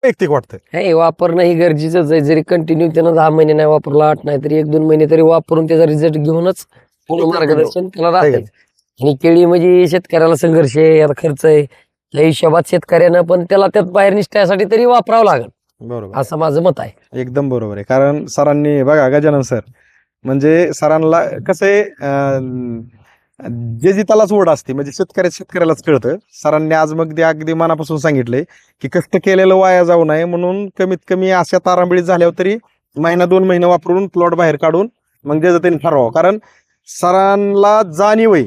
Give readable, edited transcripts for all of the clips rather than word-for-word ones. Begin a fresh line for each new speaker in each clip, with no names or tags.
वैयक्तिक वाटतं?
हे वापरणं ही गरजेचंच आहे. जरी कंटिन्यू त्यानं 10 महिने नाही वापरला, 8 नाही तरी 1-2 महिने तरी वापरून त्याचा रिझल्ट घेऊनच पूर्ण मार्गदर्शन त्याला राहतं. आणि केळी म्हणजे शेतकऱ्याला संघर्ष आहे, याला खर्च आहे. त्या हिशोबात शेतकऱ्यानं पण त्याला त्यात बाहेर निघण्यासाठी तरी वापरावं लागेल,
बरोबर,
असं माझं मत आहे.
एकदम बरोबर आहे. कारण सरांनी बघा, गजानन सर म्हणजे सरांना कसं आहे, जे त्यालाच ओढ असते म्हणजे शेतकऱ्यालाच कळतं. सरांनी आज मग ते अगदी मनापासून सांगितलंय की कष्ट केलेलं वाया जाऊ नये म्हणून कमीत कमी अशा तारांबळीत झाल्यावर तरी 1-2 महिने वापरून प्लॉट बाहेर काढून मग त्याचं त्यांनी ठरवावं. कारण सरांना जाणीव आहे,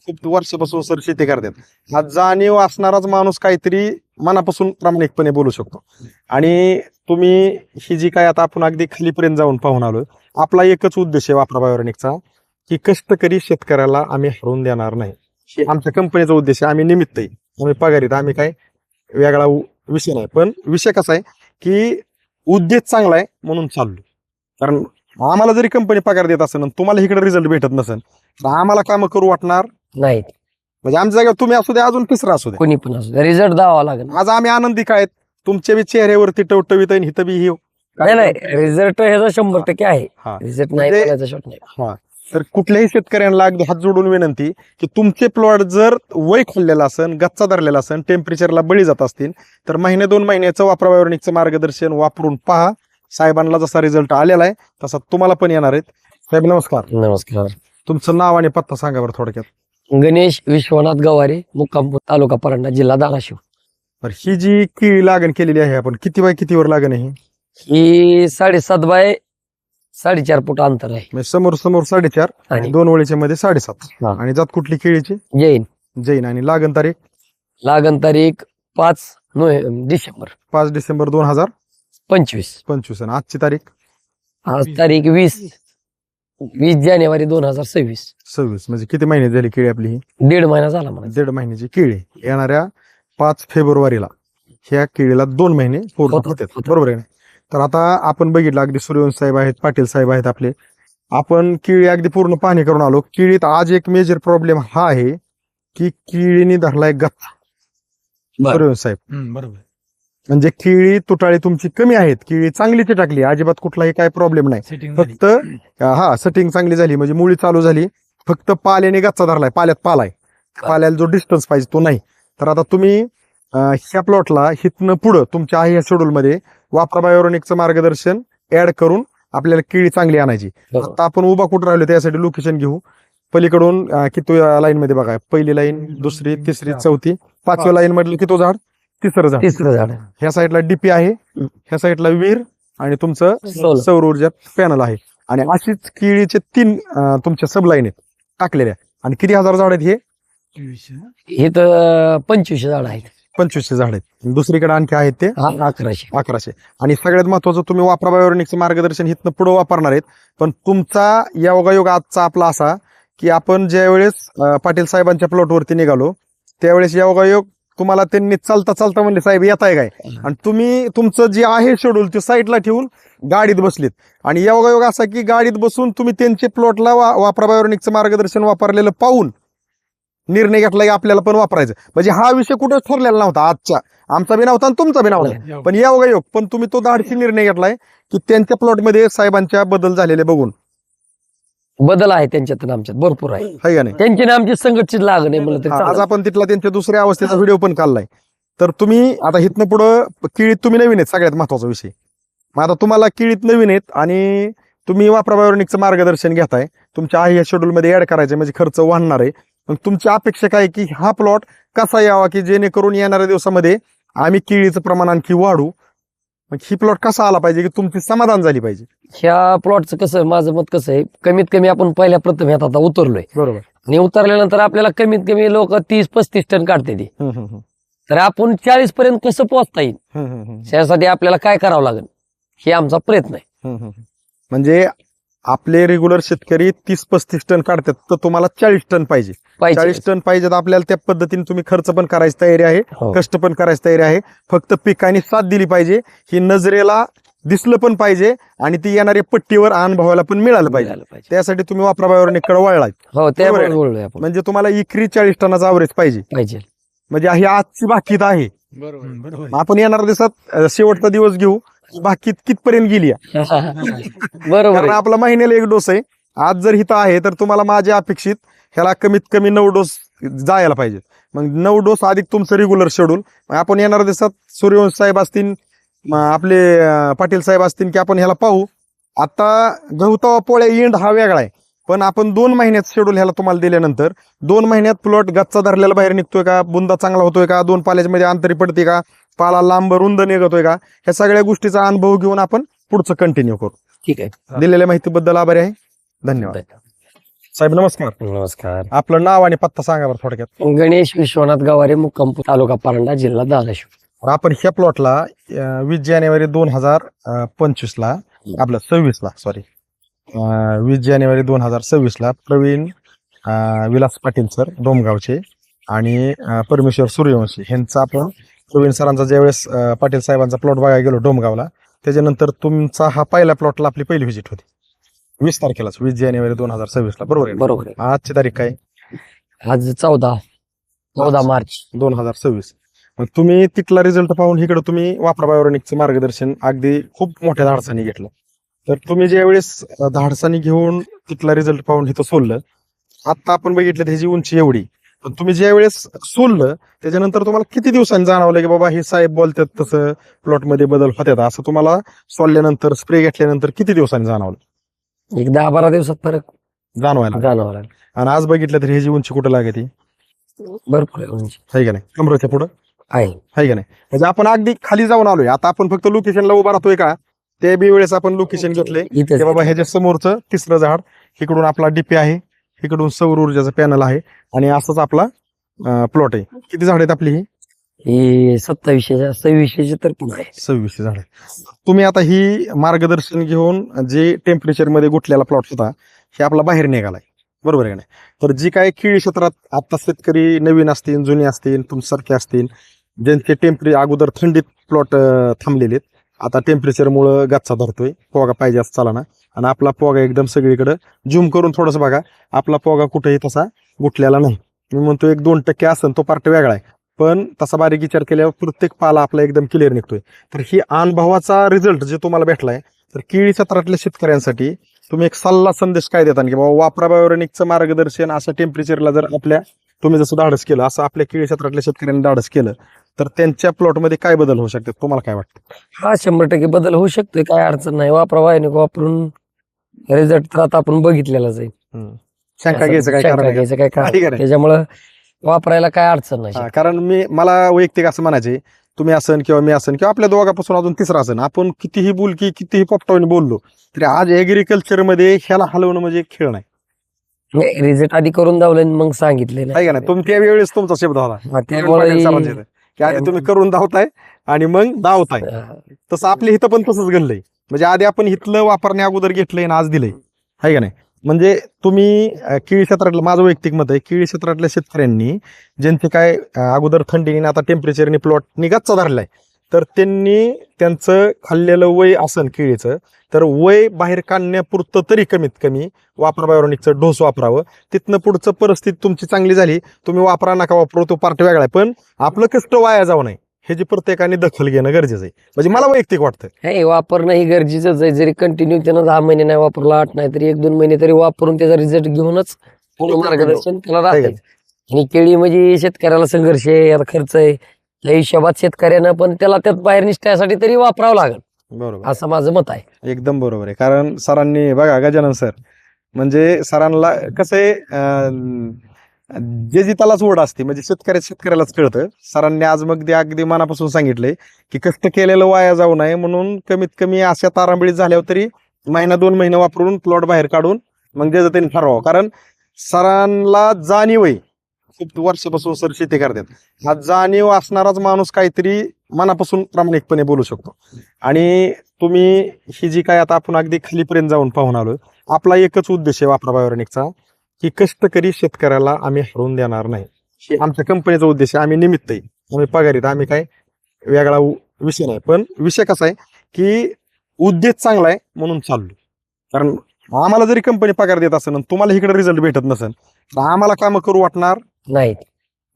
खूप वर्षापासून सर शेती करतात. हा जाणीव असणाराच माणूस काहीतरी मनापासून प्रामाणिकपणे बोलू शकतो. आणि तुम्ही ही जी काय आता आपण अगदी खालीपर्यंत जाऊन पाहून आलो, आपला एकच उद्देश आहे वापरा बायोरेनिकचा, की कष्टकरी शेतकऱ्याला आम्ही हरवून देणार नाही. हे आमच्या कंपनीचा उद्देश आहे. आम्ही निमित्त आहे, आम्ही पगारीत, आम्ही काय वेगळा विषय नाही. पण विषय कसा आहे की उद्देश चांगला आहे म्हणून चाललो. कारण आम्हाला जरी कंपनी पगार देत असेल आणि तुम्हाला इकडे रिझल्ट भेटत नसेल तर आम्हाला काम करू वाटणार
नाही,
म्हणजे आमच्या जागेवर तुम्ही असू द्या, अजून तिसरा असू द्या,
कोणी पण असू रिझल्ट द्यावा लागेल.
आज आम्ही आनंदी काय तुमच्या बी चेहऱ्यावरती टवटवीत आहे, हिथं बी
नाही, रिझल्ट ह्याचा 100% आहे.
हा.
रिझल्ट नाही
म्हणजे-
करायचा शॉट नाही.
हा. तर कुठल्याही शेतकऱ्यांना अगदी हात जोडून विनंती की तुमचे प्लॉट जर वय खोललेला असेल, गच्चा धरलेला असेल, टेम्परेचरला बळी जात असतील तर 1-2 महिन्याचं वापरा बायोरेनिकचं मार्गदर्शन वापरून पहा. साहेबांना जसा रिझल्ट आलेला आहे तसा तुम्हाला पण येणार आहेत. साहेब नमस्कार.
नमस्कार.
तुमचं नाव आणि पत्ता सांगा बरं थोडक्यात.
गणेश विश्वनाथ गवारे, मुक्काम तालुका परांडा, जिल्हा धाराशिव.
बरं, ही जी केळी लागण केलेली आहे आपण किती बाय कितीवर लागण आहे?
ही 7.5 बाय 4.5 फूट अंतर आहे.
म्हणजे समोर 4.5 आणि
आणि
2 ओळीच्या मध्ये 7.5.
हा.
आणि जात कुठली केळीची?
जैन.
जैन. आणि लागण तारीख?
लागण तारीख 5 डिसेंबर
5 डिसेंबर 2025.
25.
आणि आजची तारीख?
आज तारीख 20 जानेवारी 2026.
26. म्हणजे किती महिने झाली केळी आपली ही?
1.5 महिना झाला मला.
1.5 महिन्याची केळी. येणाऱ्या 5 फेब्रुवारीला ह्या केळीला 2 महिने पूर्ण होतात, बरोबर आहे ना? तर आता आपण बघितलं अगदी सूर्यवंशी साहेब आहेत, पाटील साहेब आहेत आपले, आपण केळी अगदी पूर्ण पाहणी करून आलो. केळीत आज एक मेजर प्रॉब्लेम हा आहे की केळीने धरलाय गच्चा. सूर्यवंशी साहेब
बरोबर.
म्हणजे केळी तुटाळी तुमची कमी आहेत, केळी चांगलीच टाकली, अजिबात कुठलाही काय प्रॉब्लेम नाही.
सेटिंग
फक्त सेटिंग चांगली झाली म्हणजे मुळी चालू झाली, फक्त पाल्याने गच्चा धरलाय, पाल्यात पालाय, पाल्याला जो डिस्टन्स पाहिजे तो नाही. तर आता तुम्ही ह्या प्लॉटला हिथनं पुढं तुमच्या ह्या शेड्यूल मध्ये वापरा बायोरेनिकचं मार्गदर्शन ऍड करून आपल्याला केळी चांगली आणायची. आता आपण उभा कुठं राहिलो त्यासाठी लोकेशन घेऊ. पलीकडून किती लाईन मध्ये बघा, पहिली लाईन, दुसरी, तिसरी, चौथी, 5व्या लाईन मधलं किती झाड? तिसरं झाड. ह्या साईडला डीपी आहे, ह्या साईडला विहीर आणि तुमचं सौर ऊर्जा पॅनल आहे. आणि अशीच केळीचे 3 तुमच्या सब लाईन आहेत टाकलेल्या. आणि किती हजार झाड आहेत हे?
हे तर 25 झाड आहेत.
2500 झाड आहेत. दुसरीकडे आणखी आहेत ते
1100.
आणि सगळ्यात महत्वाचं तुम्ही वापरा बायोरेनिकचं मार्गदर्शन हिथनं पुढे वापरणार आहेत. पण तुमचा योगायोग आजचा आपला असा की आपण ज्या वेळेस पाटील साहेबांच्या प्लॉटवरती निघालो त्यावेळेस योगायोग तुम्हाला त्यांनी चालता म्हणले साहेब येत आहे काय, आणि तुम्ही तुमचं जे आहे शेड्यूल ते साईडला ठेवून गाडीत बसलीत. आणि योगायोग असा की गाडीत बसून तुम्ही त्यांचे प्लॉटला वापरा बायोरेनिकचं मार्गदर्शन वापरलेलं पाहून निर्णय घेतला की आपल्याला पण वापरायचं. म्हणजे हा विषय कुठंच ठरलेला नव्हता आजचा, आमचा बी नव्हता आणि तुमचा बी नव्हता. पण योगायोग पण तुम्ही तो धाडसी निर्णय घेतलाय की त्यांच्या प्लॉटमध्ये साहेबांच्या बदल झालेले बघून.
बदल आहे त्यांच्यात आमच्यात भरपूर आहे.
का नाही?
त्यांची ना आमची संघटची लागण आहे म्हणलं तरी
आज
चालेल.
आपण तिथला त्यांच्या दुसऱ्या अवस्थेचा व्हिडिओ पण काढलाय. तर तुम्ही आता इथनं पुढं केळीत तुम्ही नवीन आहेत, सगळ्यात महत्वाचा विषय. मग आता तुम्हाला केळीत नवीन आहेत आणि तुम्ही वापरा बायोरेनिकचं मार्गदर्शन घेताय, तुमच्या या शेड्यूल मध्ये ऍड करायचे म्हणजे खर्च वाढणार आहे. मग तुमची अपेक्षा काय की हा प्लॉट कसा यावा की जेणेकरून येणाऱ्या दिवसामध्ये आम्ही केळीचं प्रमाण आणखी वाढू. मग ही प्लॉट कसा आला पाहिजे की तुमची समाधान झाली पाहिजे.
ह्या प्लॉटचं कसं, माझं मत कसं आहे, कमीत कमी आपण पहिल्या प्रथम ह्यात आता उतरलोय.
बरोबर.
आणि उतरल्यानंतर आपल्याला कमीत कमी लोक 30-35 टन काढते ती. तर आपण 40 पर्यंत कसं पोहोचता येईल त्यासाठी आपल्याला काय करावं लागेल हे आमचा प्रयत्न आहे.
म्हणजे आपले रेग्युलर शेतकरी 30-35 टन काढतात, तर तुम्हाला 40 टन पाहिजे. 40 टन पाहिजे तर आपल्याला त्या पद्धतीने तुम्ही खर्च पण करायची तयारी आहे, कष्ट पण करायची तयारी आहे. फक्त पिकांनी साथ दिली पाहिजे, ही नजरेला दिसलं पण पाहिजे आणि ती येणाऱ्या पट्टीवर अनुभवायला पण मिळालं पाहिजे. त्यासाठी तुम्ही वापरा बायोरेनिककडे वळलाय.
हो, त्यामुळे
म्हणजे तुम्हाला इकरी 40 टनाचा अवरेज पाहिजे.
पाहिजे
म्हणजे ही आजची बाकीत आहे
बरोबर
आपण येणाऱ्या दिवसात शेवटचा दिवस घेऊ बाकी कितपर्यंत गेली आहे.
बरोबर
कारण
आहे.
आपला महिन्याला 1 डोस आहे. आज जर हिथं आहे तर तुम्हाला माझे अपेक्षित ह्याला कमीत कमी 9 डोस जायला पाहिजे. मग 9 डोस अधिक तुमचं रेग्युलर शेड्यूल. आपण येणाऱ्या दिवसात सूर्यवंश साहेब असतील, आपले पाटील साहेब असतील की आपण ह्याला पाहू. आता गहू पोळ्या इंड हा वेगळा आहे, पण आपण 2 महिन्यात शेड्यूल ह्याला तुम्हाला दिल्यानंतर 2 महिन्यात प्लॉट गच्चा धरलेला बाहेर निघतोय का, बुंदा चांगला होतोय का, 2 पाल्यामध्ये अंतरी पडते का, पाला लांब रुंद निघतोय का, ह्या सगळ्या गोष्टीचा अनुभव घेऊन आपण पुढचं कंटिन्यू करू.
ठीक आहे.
दिलेल्या माहितीबद्दल आभारी आहे. धन्यवाद. साहेब नमस्कार.
नमस्कार.
आपलं नाव आणि पत्ता सांगा बरं थोडक्यात.
गणेश विश्वनाथ गवारे, मुक्काम तालुका परांडा, जिल्हा धाराशिव.
आपण ह्या प्लॉटला 20 जानेवारी 2025 ला आपलं 26 ला 20 जानेवारी 2026 ला प्रवीण विलास पाटील सर डोमगावचे आणि परमेश्वर सूर्यवंशी ह्यांचा आपण प्रवीण सरांचा ज्यावेळेस पाटील साहेबांचा प्लॉट बघायला गेलो डोमगावला, त्याच्यानंतर तुमचा हा पहिला प्लॉटला आपली पहिली व्हिजिट होती 20 तारखेलाच 20 जानेवारी 2026 ला. बरोबर आहे.
बरोबर आहे.
आजची तारीख काय?
आज 14 मार्च
2026. मग तुम्ही तिथला रिझल्ट पाहून इकडे तुम्ही वापरा बायोरेनिकचं मार्गदर्शन अगदी खूप मोठ्या धाडसाने घेतलं. तर तुम्ही ज्यावेळेस धाडसाने घेऊन तिथला रिझल्ट पाहून इथं सोडलं, आता आपण बघितलं त्याची उंची एवढी, पण तुम्ही ज्यावेळेस सोडलं त्याच्यानंतर तुम्हाला किती दिवसांनी जाणवलं की बाबा हे साहेब बोलतात तसं प्लॉटमध्ये बदल होतात, असं तुम्हाला सोडल्यानंतर स्प्रे घेतल्यानंतर किती दिवसांनी जाणवलं?
एक 10-12 दिवसात फरक
जाणवायला.
जाणवणार आहे.
आणि आज बघितलं तर ह्याची उंची कुठं लागते?
भरपूर आहे उंची.
आहे का नाही? कमरेच्या पुढं
आहे.
आहे का नाही? म्हणजे आपण अगदी खाली जाऊन आलोय. आता आपण फक्त लोकेशनला उभा राहतोय का, ते बी वेळेस आपण लोकेशन घेतले
इथेच
की बाबा ह्याच्या समोरचं 3रं झाड, इकडून आपला डीपी आहे, इकडून सौर ऊर्जाचं पॅनल आहे आणि असंच आपला प्लॉट आहे. किती झाड आहेत आपली?
ही 2600 तर पण आहे.
26 झाड. तुम्ही आता ही मार्गदर्शन घेऊन जे टेम्परेचर मध्ये गुटलेला प्लॉट होता हे आपला बाहेर निघालाय. बरोबर आहे का नाही? तर जी काय केळी क्षेत्रात आता शेतकरी नवीन असतील, जुने असतील, तुमच्यासारखे असतील, ज्यांचे अगोदर थंडीत प्लॉट थांबलेले आता टेम्परेचरमुळं गच्चा धरतोय, पोगा पाहिजे असं चाला ना, आणि आपला पोगा एकदम सगळीकडे झूम करून थोडंसं बघा, आपला पोगा कुठेही तसा गुटलेला नाही. मी म्हणतो 1-2% असेल तो पार्ट वेगळा आहे, पण तसा बारीक विचार केल्यावर प्रत्येक पाला आपला एकदम क्लिअर निघतोय. तर ही अनुभवाचा रिझल्ट जे तुम्हाला भेटलाय, तर केळी क्षेत्रातल्या शेतकऱ्यांसाठी तुम्ही एक सल्ला संदेश काय देता की बाबा वापरा बायोरेनिकचं मार्गदर्शन अशा टेम्परेचरला जर तुम्ही जसं धाडस केलं असं आपल्या केळी क्षेत्रातल्या शेतकऱ्यांनी धाडस केलं तर त्यांच्या प्लॉटमध्ये काय बदल होऊ शकतात, तुम्हाला काय वाटतं?
हा 100% बदल होऊ शकतोय. काय अडचण नाही. वापरा बायोनिक वापरून रिझल्ट तर आता आपण बघितलेलाच आहे.
शंका घ्यायचं काय
शंका
कारण आहे?
घ्यायचं काय
आहे का
कारण?
नाही?
त्याच्यामुळं वापरायला काय अडचण नाही.
हा, कारण मला वैयक्तिक असं म्हणायचे, तुम्ही असन किंवा मी असन किंवा आपल्या दोघांपासून अजून 3रा असन, आपण कितीही बोलकी कितीही पोपटावून बोललो तरी आज ऍग्रिकल्चर मध्ये ह्याला हलवणं म्हणजे एक खेळ नाही.
रिझल्ट आधी करून दावलं आणि मग सांगितले
आहे का नाही? तुम्ही त्यावेळेस तुमचा शब्द होता
त्यामुळे
की आधी तुम्ही करून धावताय आणि मग धावताय. तसं आपल्या इथं पण तसंच घडलंय. म्हणजे आधी आपण इथलं वापरण्या अगोदर घेतलंय आणि आज दिलंय. आहे का नाही? म्हणजे तुम्ही केळी क्षेत्रातलं, माझं वैयक्तिक मत आहे, केळी क्षेत्रातल्या शेतकऱ्यांनी ज्यांचे काय अगोदर थंडीने आता टेम्परेचरने प्लॉट निघतचा धरलाय, तर त्यांनी त्यांचं खाल्लेलं वय असन केळीचं, तर वय बाहेर काढण्यापुरतं तरी कमीत कमी वापरा बायोरेनिकचं डोस वापरावं. तिथनं पुढचं परिस्थिती तुमची चांगली झाली, तुम्ही वापरा नका वापरू, तो पार्ट वेगळा आहे, पण आपलं कष्ट वाया जाऊ नये ह्याची प्रत्येकाने दखल घेणं गरजेचं आहे. म्हणजे मला वैयक्तिक वाटतं
हे वापरणं ही गरजेचंच आहे. जरी कंटिन्यू त्यानं 10 महिने नाही वापरला, 8 नाही तरी 1-2 महिने तरी वापरून त्याचा रिझल्ट घेऊनच पूर्ण मार्गदर्शन त्याला राहते. आणि केळी म्हणजे शेतकऱ्याला संघर्ष आहे, आता खर्च आहे, त्या हिशोबात शेतकऱ्यानं पण त्याला त्यात बाहेर निष्ठण्यासाठी तरी वापरावं लागेल,
बरोबर.
असं माझं मत आहे.
एकदम बरोबर आहे. कारण सरांनी बघा, गजानन सर म्हणजे सरांना कसं आहे, जे त्यालाच ओढ असते, म्हणजे शेतकऱ्यालाच कळतं. सरांनी आज मग अगदी मनापासून सांगितलंय की कष्ट केलेलं वाया जाऊ नये म्हणून कमीत कमी अशा तारांबळीत झाल्यावर तरी 1-2 महिने वापरून प्लॉट बाहेर काढून मग त्याचं त्यांनी ठरवावं. कारण सरांना जाणीव आहे, खूप वर्षापासून सर शेती करतात. हा जाणीव असणाराच माणूस काहीतरी मनापासून प्रामाणिकपणे बोलू शकतो. आणि तुम्ही ही जी काय आता आपण अगदी खालीपर्यंत जाऊन पाहून आलोय, आपला एकच उद्देश आहे वापरा बायोरेनिकचा, की कष्टकरी शेतकऱ्याला आम्ही हरवून देणार नाही. ही आमच्या कंपनीचा उद्देश आहे. आम्ही निमित्त आहे, आम्ही पगारीत, आम्ही काय वेगळा विषय नाही. पण विषय कसा आहे की उद्देश चांगला आहे म्हणून चाललो. कारण आम्हाला जरी कंपनी पगार देत असेल आणि तुम्हाला इकडे रिझल्ट भेटत नसेल तर आम्हाला कामं करू वाटणार
नाही.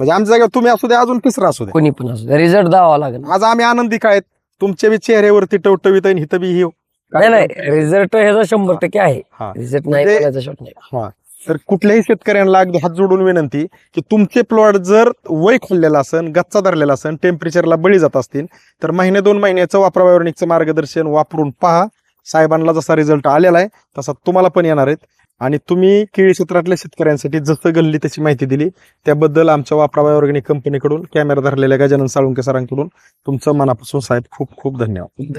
म्हणजे आमच्या जागेवर तुम्ही असू द्या, अजून तिसरा असू द्या,
कोणी पण असू रिझल्ट द्यावा लागेल.
आज आम्ही आनंदी काय, तुमच्या बी चेहऱ्यावरती टवटवीत आहे, हिथं बी
नाही रिझल्ट ह्याचा 100% आहे.
हा.
रिझल्ट नाही
म्हणजे-
म्हणायचा शॉट नाही.
हा. तर कुठल्याही शेतकऱ्यांना अगदी हात जोडून विनंती की तुमचे प्लॉट जर वय खोललेला असेल, गच्चा धरलेला असेल, टेम्परेचरला बळी जात असतील, तर महिने 2 महिन्याचं वापरा बायोनिकचं मार्गदर्शन वापरून पहा. साहेबांना जसा रिझल्ट आलेला आहे तसा तुम्हाला पण येणार आहेत. आणि तुम्ही केळी क्षेत्रातल्या शेतकऱ्यांसाठी जसं गल्ली त्याची माहिती दिली त्याबद्दल आमच्या वापरा बायोऑर्गॅनिक कंपनीकडून, कॅमेरा धरलेल्या गजानन साळुंके सरांकडून तुमचं मनापासून साहेब खूप खूप धन्यवाद.